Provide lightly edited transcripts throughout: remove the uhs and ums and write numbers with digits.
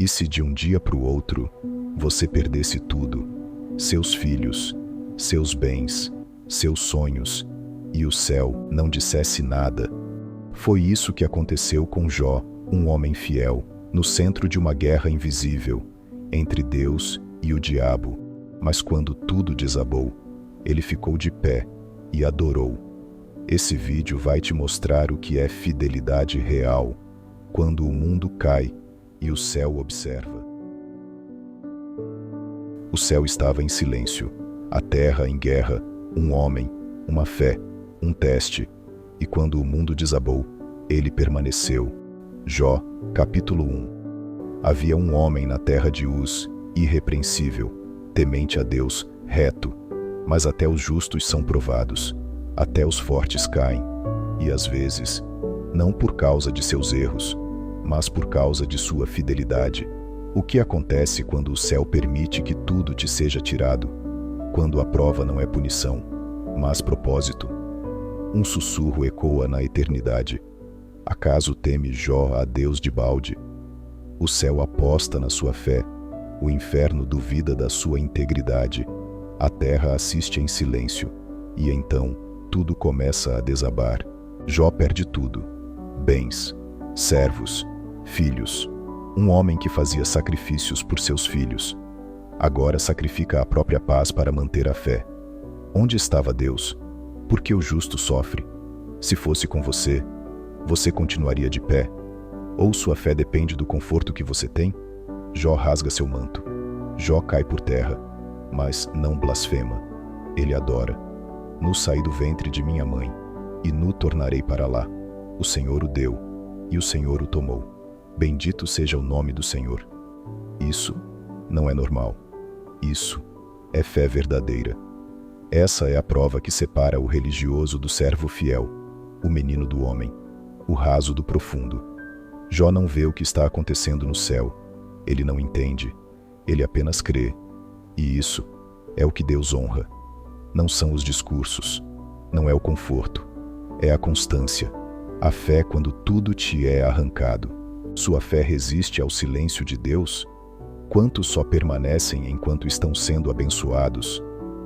E se de um dia para o outro você perdesse tudo, seus filhos, seus bens, seus sonhos, e o céu não dissesse nada? Foi isso que aconteceu com Jó, um homem fiel, no centro de uma guerra invisível, entre Deus e o diabo. Mas quando tudo desabou, ele ficou de pé e adorou. Esse vídeo vai te mostrar o que é fidelidade real, quando o mundo cai e o céu observa. O céu estava em silêncio, a terra em guerra, um homem, uma fé, um teste. E quando o mundo desabou, ele permaneceu. Jó, capítulo 1. Havia um homem na terra de Uz, irrepreensível, temente a Deus, reto. Mas até os justos são provados, até os fortes caem, e às vezes, não por causa de seus erros, mas por causa de sua fidelidade. O que acontece quando o céu permite que tudo te seja tirado? Quando a prova não é punição, mas propósito? Um sussurro ecoa na eternidade. Acaso teme Jó a Deus de balde? O céu aposta na sua fé, o inferno duvida da sua integridade. A terra assiste em silêncio, e então tudo começa a desabar. Jó perde tudo: bens, servos, filhos. Um homem que fazia sacrifícios por seus filhos, agora sacrifica a própria paz para manter a fé. Onde estava Deus? Por que o justo sofre? Se fosse com você, você continuaria de pé? Ou sua fé depende do conforto que você tem? Jó rasga seu manto. Jó cai por terra, mas não blasfema. Ele adora. Nu saí do ventre de minha mãe, e nu tornarei para lá. O Senhor o deu, e o Senhor o tomou. Bendito seja o nome do Senhor. Isso não é normal. Isso é fé verdadeira. Essa é a prova que separa o religioso do servo fiel, o menino do homem, o raso do profundo. Jó não vê o que está acontecendo no céu. Ele não entende. Ele apenas crê. E isso é o que Deus honra. Não são os discursos, não é o conforto, é a constância, a fé quando tudo te é arrancado. Sua fé resiste ao silêncio de Deus? Quantos só permanecem enquanto estão sendo abençoados?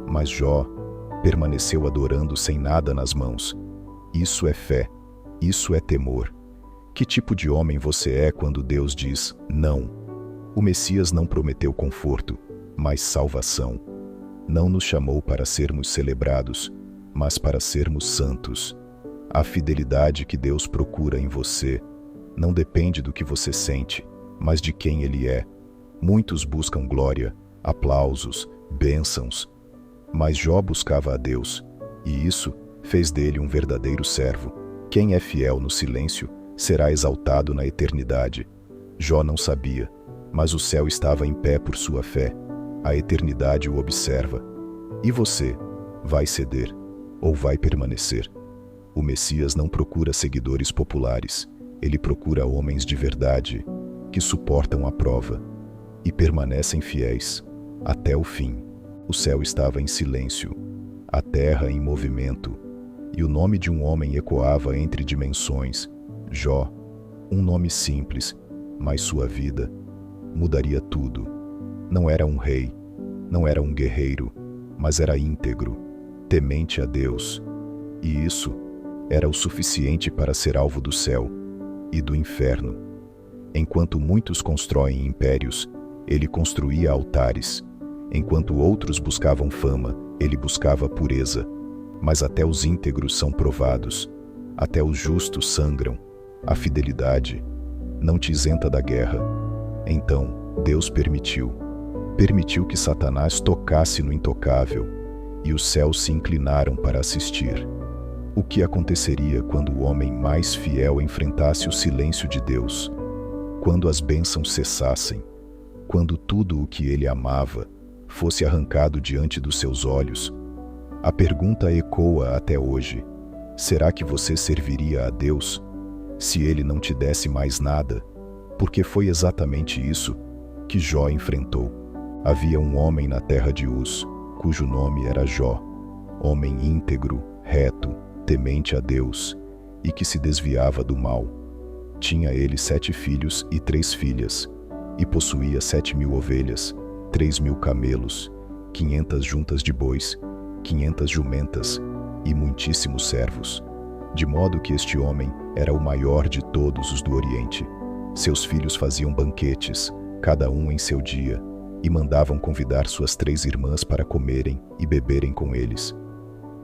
Mas Jó permaneceu adorando sem nada nas mãos. Isso é fé, isso é temor. Que tipo de homem você é quando Deus diz não? O Messias não prometeu conforto, mas salvação. Não nos chamou para sermos celebrados, mas para sermos santos. A fidelidade que Deus procura em você não depende do que você sente, mas de quem Ele é. Muitos buscam glória, aplausos, bênçãos. Mas Jó buscava a Deus, e isso fez dele um verdadeiro servo. Quem é fiel no silêncio será exaltado na eternidade. Jó não sabia, mas o céu estava em pé por sua fé. A eternidade o observa. E você, vai ceder ou vai permanecer? O Messias não procura seguidores populares. Ele procura homens de verdade, que suportam a prova e permanecem fiéis até o fim. O céu estava em silêncio, a terra em movimento, e o nome de um homem ecoava entre dimensões. Jó, um nome simples, mas sua vida mudaria tudo. Não era um rei, não era um guerreiro, mas era íntegro, temente a Deus. E isso era o suficiente para ser alvo do céu e do inferno. Enquanto muitos constroem impérios, ele construía altares. Enquanto outros buscavam fama, ele buscava pureza. Mas até os íntegros são provados, até os justos sangram. A fidelidade não te isenta da guerra. Então, Deus permitiu que Satanás tocasse no intocável, e os céus se inclinaram para assistir. O que aconteceria quando o homem mais fiel enfrentasse o silêncio de Deus? Quando as bênçãos cessassem? Quando tudo o que ele amava fosse arrancado diante dos seus olhos? A pergunta ecoa até hoje: será que você serviria a Deus se ele não te desse mais nada? Porque foi exatamente isso que Jó enfrentou. Havia um homem na terra de Uz, cujo nome era Jó, homem íntegro, reto, temente a Deus, e que se desviava do mal. Tinha ele 7 filhos e 3 filhas. e possuía 7.000 ovelhas, 3.000 camelos, 500 juntas de bois, 500 jumentas e muitíssimos servos. De modo que este homem era o maior de todos os do Oriente. Seus filhos faziam banquetes, cada um em seu dia, e mandavam convidar suas 3 irmãs para comerem e beberem com eles.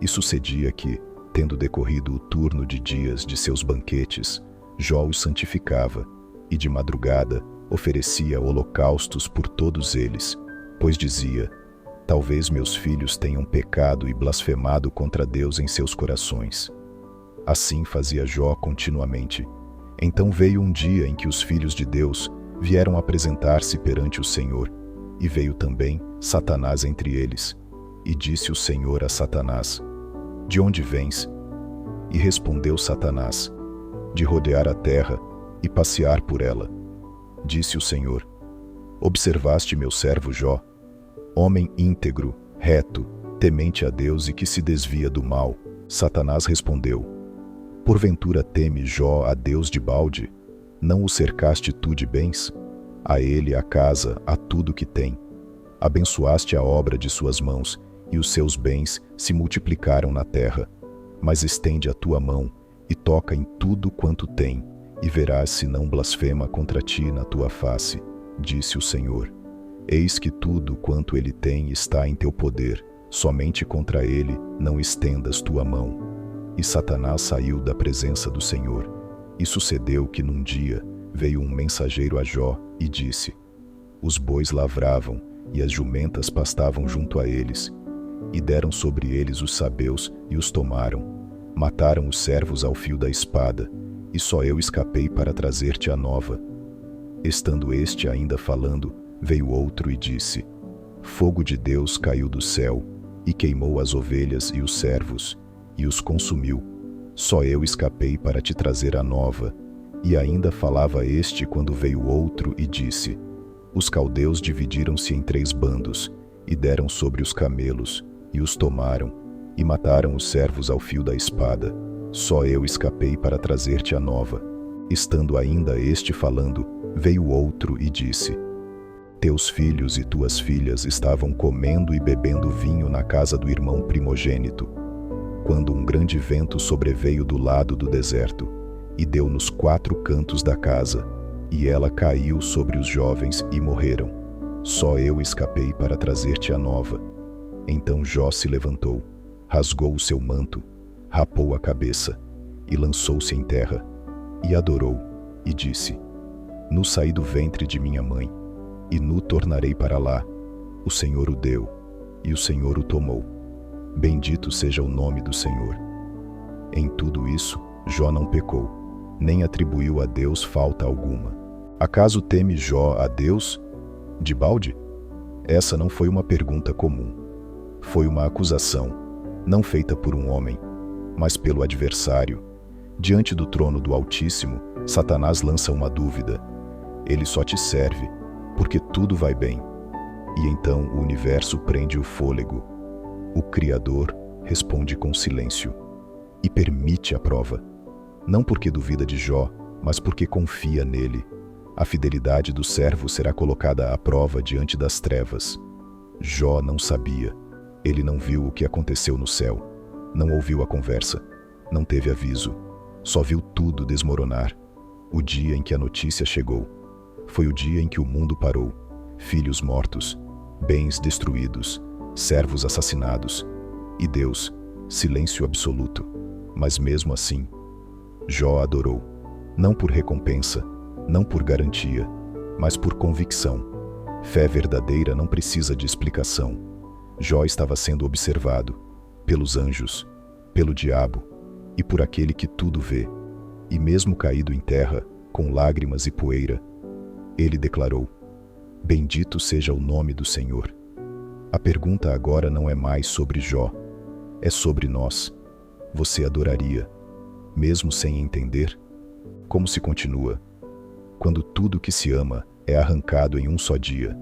E sucedia que, tendo decorrido o turno de dias de seus banquetes, Jó os santificava, e de madrugada oferecia holocaustos por todos eles, pois dizia: talvez meus filhos tenham pecado e blasfemado contra Deus em seus corações. Assim fazia Jó continuamente. Então veio um dia em que os filhos de Deus vieram apresentar-se perante o Senhor, e veio também Satanás entre eles. E disse o Senhor a Satanás: de onde vens? E respondeu Satanás: de rodear a terra e passear por ela. Disse o Senhor: observaste meu servo Jó, homem íntegro, reto, temente a Deus e que se desvia do mal. Satanás respondeu: porventura teme Jó a Deus de balde? Não o cercaste tu de bens? A ele, a casa, a tudo que tem. Abençoaste a obra de suas mãos, e os seus bens se multiplicaram na terra. Mas estende a tua mão, e toca em tudo quanto tem, e verás se não blasfema contra ti na tua face. Disse o Senhor: eis que tudo quanto ele tem está em teu poder, somente contra ele não estendas tua mão. E Satanás saiu da presença do Senhor. E sucedeu que num dia veio um mensageiro a Jó e disse: os bois lavravam, e as jumentas pastavam junto a eles. E deram sobre eles os sabeus e os tomaram. Mataram os servos ao fio da espada, e só eu escapei para trazer-te a nova. Estando este ainda falando, veio outro e disse: fogo de Deus caiu do céu, e queimou as ovelhas e os servos, e os consumiu. Só eu escapei para te trazer a nova. E ainda falava este quando veio outro e disse: os caldeus dividiram-se em 3 bandos, e deram sobre os camelos, e os tomaram, e mataram os servos ao fio da espada. Só eu escapei para trazer-te a nova. Estando ainda este falando, veio outro e disse: teus filhos e tuas filhas estavam comendo e bebendo vinho na casa do irmão primogênito, quando um grande vento sobreveio do lado do deserto, e deu nos 4 cantos da casa, e ela caiu sobre os jovens e morreram. Só eu escapei para trazer-te a nova. Então Jó se levantou, rasgou o seu manto, rapou a cabeça, e lançou-se em terra, e adorou, e disse: nu saí do ventre de minha mãe, e nu tornarei para lá. O Senhor o deu, e o Senhor o tomou. Bendito seja o nome do Senhor. Em tudo isso, Jó não pecou, nem atribuiu a Deus falta alguma. Acaso teme Jó a Deus de balde? Essa não foi uma pergunta comum. Foi uma acusação, não feita por um homem, mas pelo adversário. Diante do trono do Altíssimo, Satanás lança uma dúvida. Ele só te serve, porque tudo vai bem. E então o universo prende o fôlego. O Criador responde com silêncio e permite a prova, não porque duvida de Jó, mas porque confia nele. A fidelidade do servo será colocada à prova diante das trevas. Jó não sabia. Ele não viu o que aconteceu no céu, não ouviu a conversa, não teve aviso, só viu tudo desmoronar. O dia em que a notícia chegou foi o dia em que o mundo parou. Filhos mortos, bens destruídos, servos assassinados, e Deus, silêncio absoluto. Mas mesmo assim, Jó adorou, não por recompensa, não por garantia, mas por convicção. Fé verdadeira não precisa de explicação. Jó estava sendo observado pelos anjos, pelo diabo e por aquele que tudo vê. E mesmo caído em terra, com lágrimas e poeira, ele declarou: bendito seja o nome do Senhor. A pergunta agora não é mais sobre Jó, é sobre nós. Você adoraria, mesmo sem entender? Como se continua? Quando tudo que se ama é arrancado em um só dia.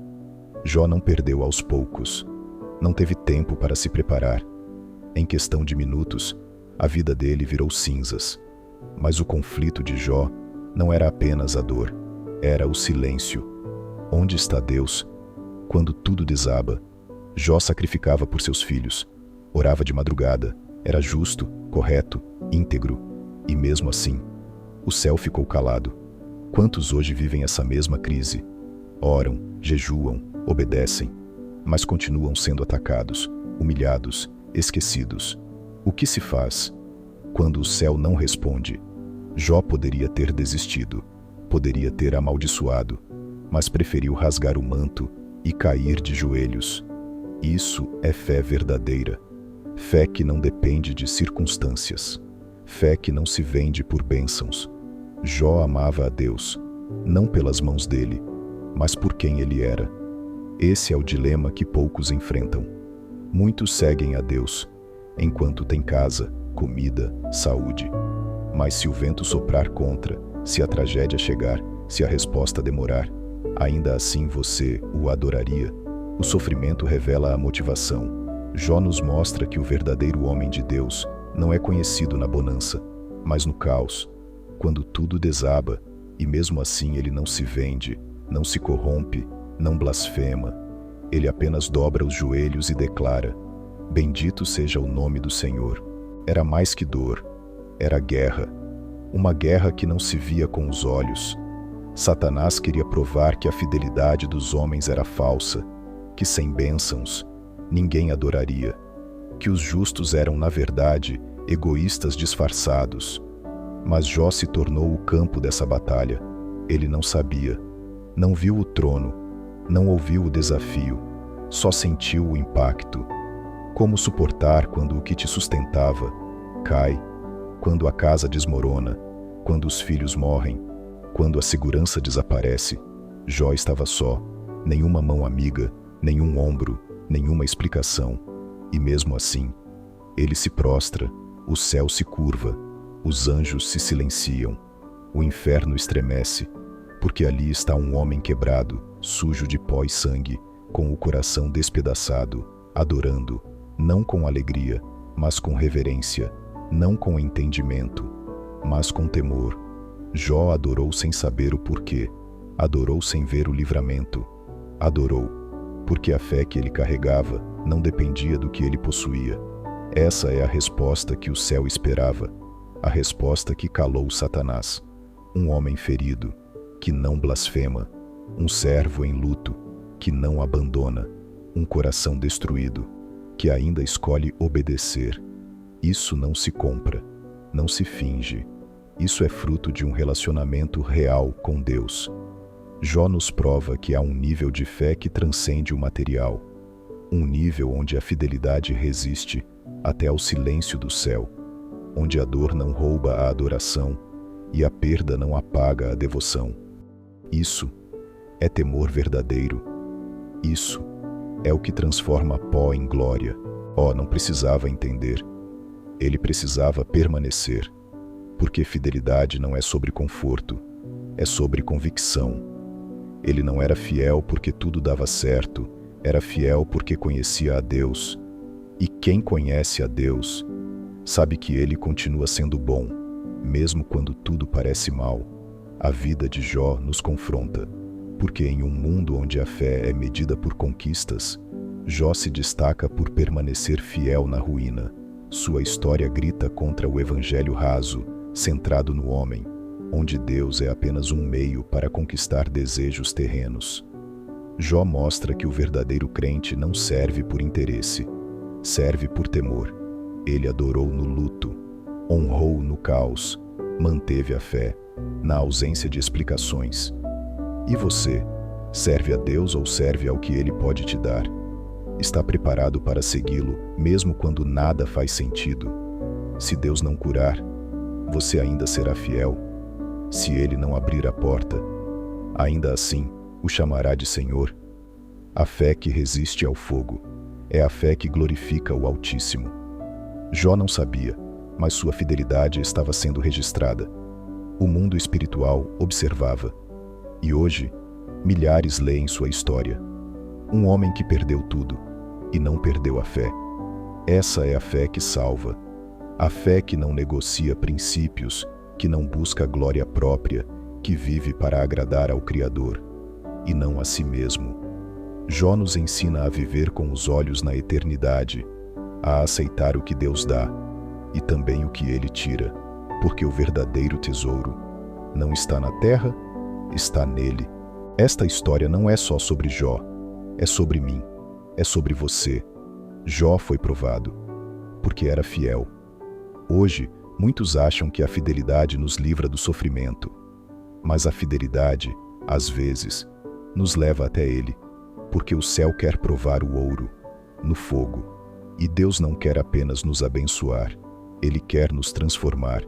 Jó não perdeu aos poucos. Não teve tempo para se preparar. Em questão de minutos, a vida dele virou cinzas. Mas o conflito de Jó não era apenas a dor, era o silêncio. Onde está Deus? Quando tudo desaba, Jó sacrificava por seus filhos, orava de madrugada, era justo, correto, íntegro, e mesmo assim, o céu ficou calado. Quantos hoje vivem essa mesma crise? Oram, jejuam, obedecem, mas continuam sendo atacados, humilhados, esquecidos. O que se faz? Quando o céu não responde, Jó poderia ter desistido, poderia ter amaldiçoado, mas preferiu rasgar o manto e cair de joelhos. Isso é fé verdadeira. Fé que não depende de circunstâncias. Fé que não se vende por bênçãos. Jó amava a Deus, não pelas mãos dele, mas por quem ele era. Esse é o dilema que poucos enfrentam. Muitos seguem a Deus, enquanto têm casa, comida, saúde. Mas se o vento soprar contra, se a tragédia chegar, se a resposta demorar, ainda assim você o adoraria? O sofrimento revela a motivação. Jó nos mostra que o verdadeiro homem de Deus não é conhecido na bonança, mas no caos, quando tudo desaba, e mesmo assim ele não se vende, não se corrompe, não blasfema. Ele apenas dobra os joelhos e declara: bendito seja o nome do Senhor. Era mais que dor, era guerra, uma guerra que não se via com os olhos. Satanás queria provar que a fidelidade dos homens era falsa, que sem bênçãos ninguém adoraria, que os justos eram, na verdade, egoístas disfarçados. Mas Jó se tornou o campo dessa batalha. Ele não sabia, não viu o trono, não ouviu o desafio, só sentiu o impacto. Como suportar quando o que te sustentava cai, quando a casa desmorona, quando os filhos morrem, quando a segurança desaparece? Jó estava só, nenhuma mão amiga, nenhum ombro, nenhuma explicação. E mesmo assim, ele se prostra, o céu se curva, os anjos se silenciam, o inferno estremece, porque ali está um homem quebrado, sujo de pó e sangue, com o coração despedaçado, adorando, não com alegria, mas com reverência, não com entendimento, mas com temor. Jó adorou sem saber o porquê, adorou sem ver o livramento, adorou, porque a fé que ele carregava não dependia do que ele possuía. Essa é a resposta que o céu esperava, a resposta que calou Satanás. Um homem ferido, que não blasfema, um servo em luto, que não abandona, um coração destruído, que ainda escolhe obedecer. Isso não se compra, não se finge. Isso é fruto de um relacionamento real com Deus. Jó nos prova que há um nível de fé que transcende o material, um nível onde a fidelidade resiste até ao silêncio do céu, onde a dor não rouba a adoração e a perda não apaga a devoção. Isso é temor verdadeiro. Isso é o que transforma pó em glória. Ó, não precisava entender. Ele precisava permanecer, porque fidelidade não é sobre conforto, é sobre convicção. Ele não era fiel porque tudo dava certo, era fiel porque conhecia a Deus. E quem conhece a Deus sabe que Ele continua sendo bom, mesmo quando tudo parece mal. A vida de Jó nos confronta, porque em um mundo onde a fé é medida por conquistas, Jó se destaca por permanecer fiel na ruína. Sua história grita contra o evangelho raso, centrado no homem, onde Deus é apenas um meio para conquistar desejos terrenos. Jó mostra que o verdadeiro crente não serve por interesse, serve por temor. Ele adorou no luto, honrou no caos, manteve a fé, na ausência de explicações. E você, serve a Deus ou serve ao que Ele pode te dar? Está preparado para segui-lo, mesmo quando nada faz sentido? Se Deus não curar, você ainda será fiel? Se Ele não abrir a porta, ainda assim o chamará de Senhor? A fé que resiste ao fogo é a fé que glorifica o Altíssimo. Jó não sabia, mas sua fidelidade estava sendo registrada. O mundo espiritual observava. E hoje, milhares leem sua história. Um homem que perdeu tudo e não perdeu a fé. Essa é a fé que salva. A fé que não negocia princípios, que não busca glória própria, que vive para agradar ao Criador. e não a si mesmo. Jó nos ensina a viver com os olhos na eternidade, a aceitar o que Deus dá e também o que Ele tira, porque o verdadeiro tesouro não está na terra, está nele. Esta história não é só sobre Jó, é sobre mim, é sobre você. Jó foi provado, porque era fiel. Hoje, muitos acham que a fidelidade nos livra do sofrimento, mas a fidelidade, às vezes, nos leva até Ele, porque o céu quer provar o ouro no fogo, e Deus não quer apenas nos abençoar, Ele quer nos transformar.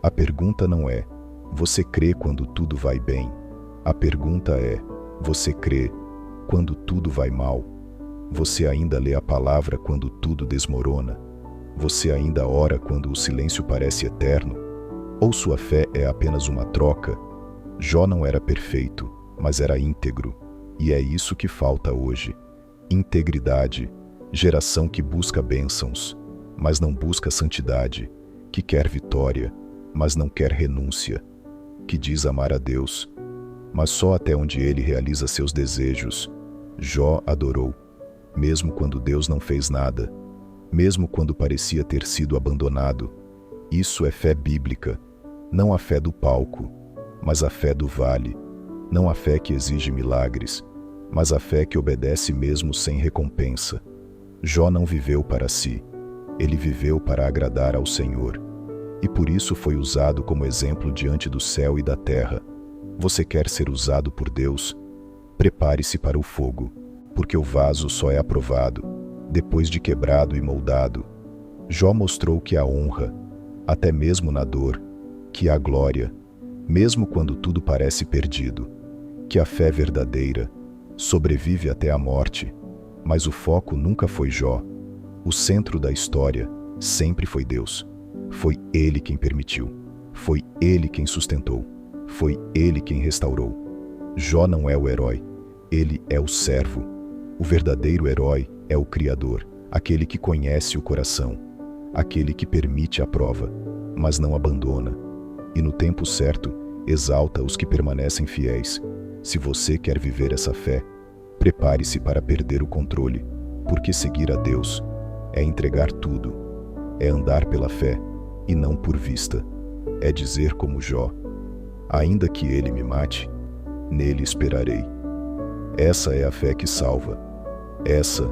A pergunta não é: você crê quando tudo vai bem? A pergunta é: você crê quando tudo vai mal? Você ainda lê a palavra quando tudo desmorona? Você ainda ora quando o silêncio parece eterno? Ou sua fé é apenas uma troca? Jó não era perfeito, mas era íntegro. E é isso que falta hoje. Integridade, geração que busca bênçãos, mas não busca santidade, que quer vitória, mas não quer renúncia, que diz amar a Deus, mas só até onde Ele realiza seus desejos. Jó adorou, mesmo quando Deus não fez nada, mesmo quando parecia ter sido abandonado. Isso é fé bíblica, não a fé do palco, mas a fé do vale, não a fé que exige milagres, mas a fé que obedece mesmo sem recompensa. Jó não viveu para si, ele viveu para agradar ao Senhor, e por isso foi usado como exemplo diante do céu e da terra. Você quer ser usado por Deus? Prepare-se para o fogo, porque o vaso só é aprovado depois de quebrado e moldado. Jó mostrou que há honra, até mesmo na dor, que há glória, mesmo quando tudo parece perdido, que a fé verdadeira sobrevive até a morte. Mas o foco nunca foi Jó. O centro da história sempre foi Deus. Foi Ele quem permitiu. Foi Ele quem sustentou. Foi Ele quem restaurou. Jó não é o herói. Ele é o servo. O verdadeiro herói é o Criador, aquele que conhece o coração, aquele que permite a prova, mas não abandona. E no tempo certo, exalta os que permanecem fiéis. Se você quer viver essa fé, prepare-se para perder o controle, porque seguir a Deus é entregar tudo, é andar pela fé e não por vista, é dizer como Jó: ainda que ele me mate, nele esperarei. Essa é a fé que salva. Essa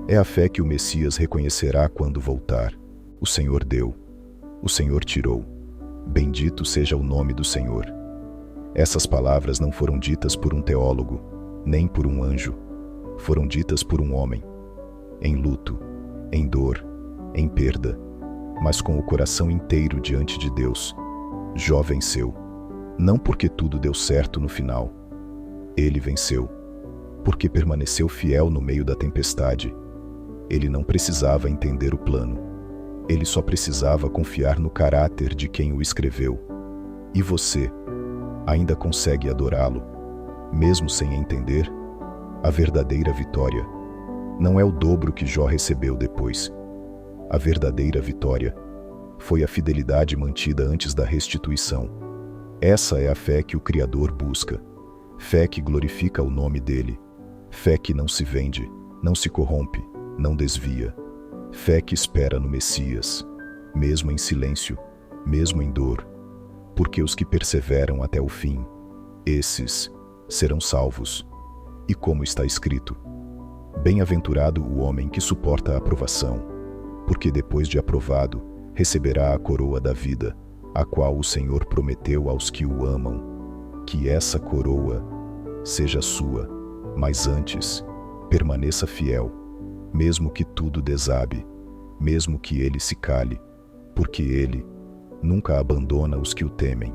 é a fé que o Messias reconhecerá quando voltar. O Senhor deu, o Senhor tirou. Bendito seja o nome do Senhor. Essas palavras não foram ditas por um teólogo, nem por um anjo. Foram ditas por um homem, em luto, em dor, em perda, mas com o coração inteiro diante de Deus. Jó venceu, não porque tudo deu certo no final. Ele venceu, porque permaneceu fiel no meio da tempestade. Ele não precisava entender o plano. Ele só precisava confiar no caráter de quem o escreveu. E você ainda consegue adorá-lo, mesmo sem entender? A verdadeira vitória não é o dobro que Jó recebeu depois. A verdadeira vitória foi a fidelidade mantida antes da restituição. Essa é a fé que o Criador busca. Fé que glorifica o nome dele. Fé que não se vende, não se corrompe, não desvia. Fé que espera no Messias, mesmo em silêncio, mesmo em dor. Porque os que perseveram até o fim, esses serão salvos. E como está escrito: bem-aventurado o homem que suporta a aprovação, porque depois de aprovado, receberá a coroa da vida, a qual o Senhor prometeu aos que o amam. Que essa coroa seja sua, mas antes, permaneça fiel, mesmo que tudo desabe, mesmo que ele se cale, porque ele nunca abandona os que o temem.